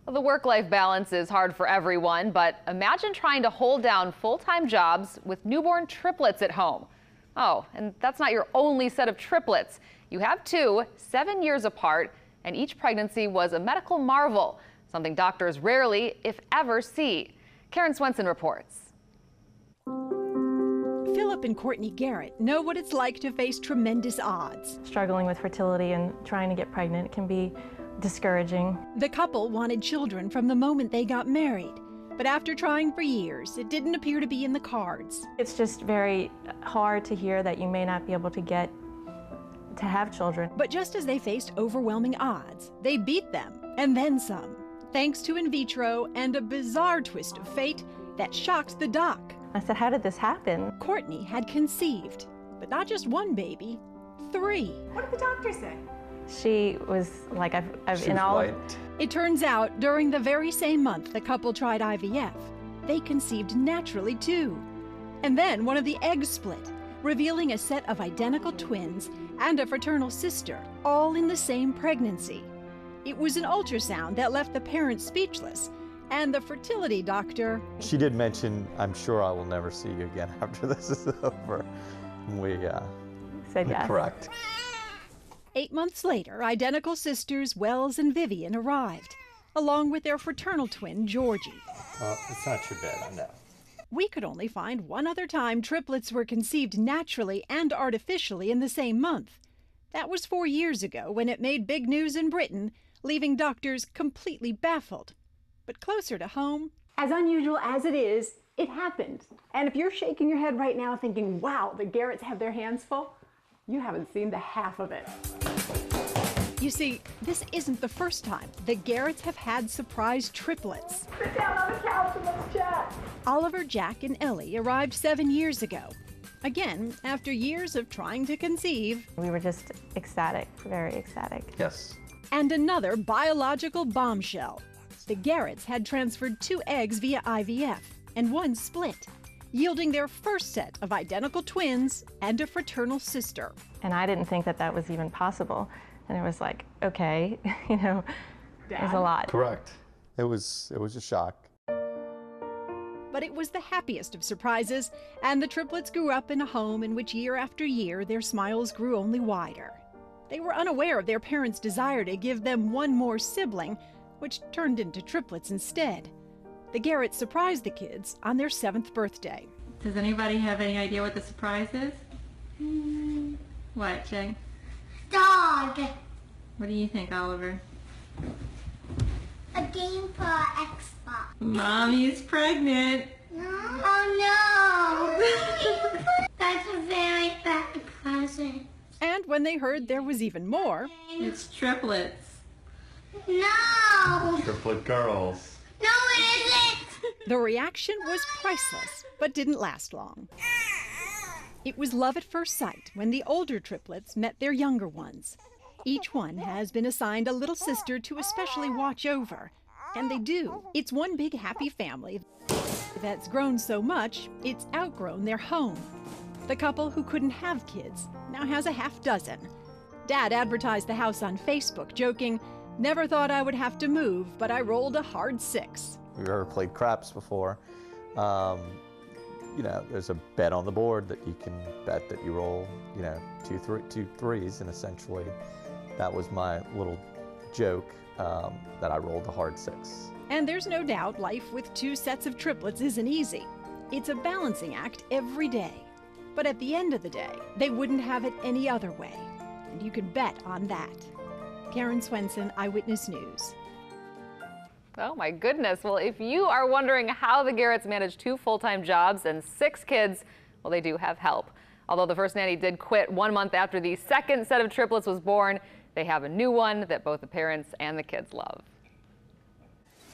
Well, the work-life balance is hard for everyone, but imagine trying to hold down full-time jobs with newborn triplets at home. Oh, and that's not your only set of triplets. You have two, 7 years apart, and each pregnancy was a medical marvel, something doctors rarely, if ever, see. Karen Swenson reports. Philip and Courtney Garrett know what it's like to face tremendous odds. Struggling with fertility and trying to get pregnant can be discouraging. The couple wanted children from the moment they got married, but after trying for years, it didn't appear to be in the cards. It's just very hard to hear that you may not be able to have children. But just as they faced overwhelming odds, they beat them, and then some, thanks to in vitro and a bizarre twist of fate that shocks the doc. I said, how did this happen? Courtney had conceived, but not just one baby, 3. What did the doctor say? She was like, It turns out, during the very same month the couple tried IVF, they conceived naturally too. And then one of the eggs split, revealing a set of identical twins and a fraternal sister, all in the same pregnancy. It was an ultrasound that left the parents speechless, and the fertility doctor... She did mention, I'm sure I will never see you again after this is over. We said yes. Correct. 8 months later, identical sisters Wells and Vivian arrived, along with their fraternal twin, Georgie. It's not too bad, I know. We could only find one other time triplets were conceived naturally and artificially in the same month. That was 4 years ago, when it made big news in Britain, leaving doctors completely baffled. But closer to home... As unusual as it is, it happened. And if you're shaking your head right now thinking, wow, the Garretts have their hands full, you haven't seen the half of it. You see, this isn't the first time the Garretts have had surprise triplets. Sit down on the couch and let's chat. Oliver, Jack, and Ellie arrived 7 years ago. Again, after years of trying to conceive. We were just ecstatic, very ecstatic. Yes. And another biological bombshell. The Garretts had transferred 2 eggs via IVF, and 1 split, yielding their first set of identical twins and a fraternal sister. And I didn't think that that was even possible. And it was like, okay, you know, it was a lot. Correct. It was a shock. But it was the happiest of surprises, and the triplets grew up in a home in which year after year their smiles grew only wider. They were unaware of their parents' desire to give them one more sibling, which turned into triplets instead. The Garretts surprised the kids on their 7th birthday. Does anybody have any idea what the surprise is? What, Jay? Dog. What do you think, Oliver? A game for Xbox. Mommy's pregnant. Oh no! That's a very bad present. And when they heard there was even more... It's triplets. No! Triplet girls. No, it isn't! The reaction was priceless, but didn't last long. It was love at first sight when the older triplets met their younger ones. Each one has been assigned a little sister to especially watch over. And they do. It's one big happy family that's grown so much, it's outgrown their home. The couple who couldn't have kids now has a half-dozen. Dad advertised the house on Facebook, joking, "Never thought I would have to move, but I rolled a hard 6. We've ever played craps before. You know, there's a bet on the board that you can bet that you roll, you know, two threes, and essentially that was my little joke that I rolled a hard 6. And there's no doubt life with 2 sets of triplets isn't easy. It's a balancing act every day. But at the end of the day, they wouldn't have it any other way. And you can bet on that. Karen Swenson, Eyewitness News. Oh my goodness. Well, if you are wondering how the Garretts managed 2 full-time jobs and 6 kids, well, they do have help. Although the first nanny did quit 1 month after the second set of triplets was born, they have a new one that both the parents and the kids love.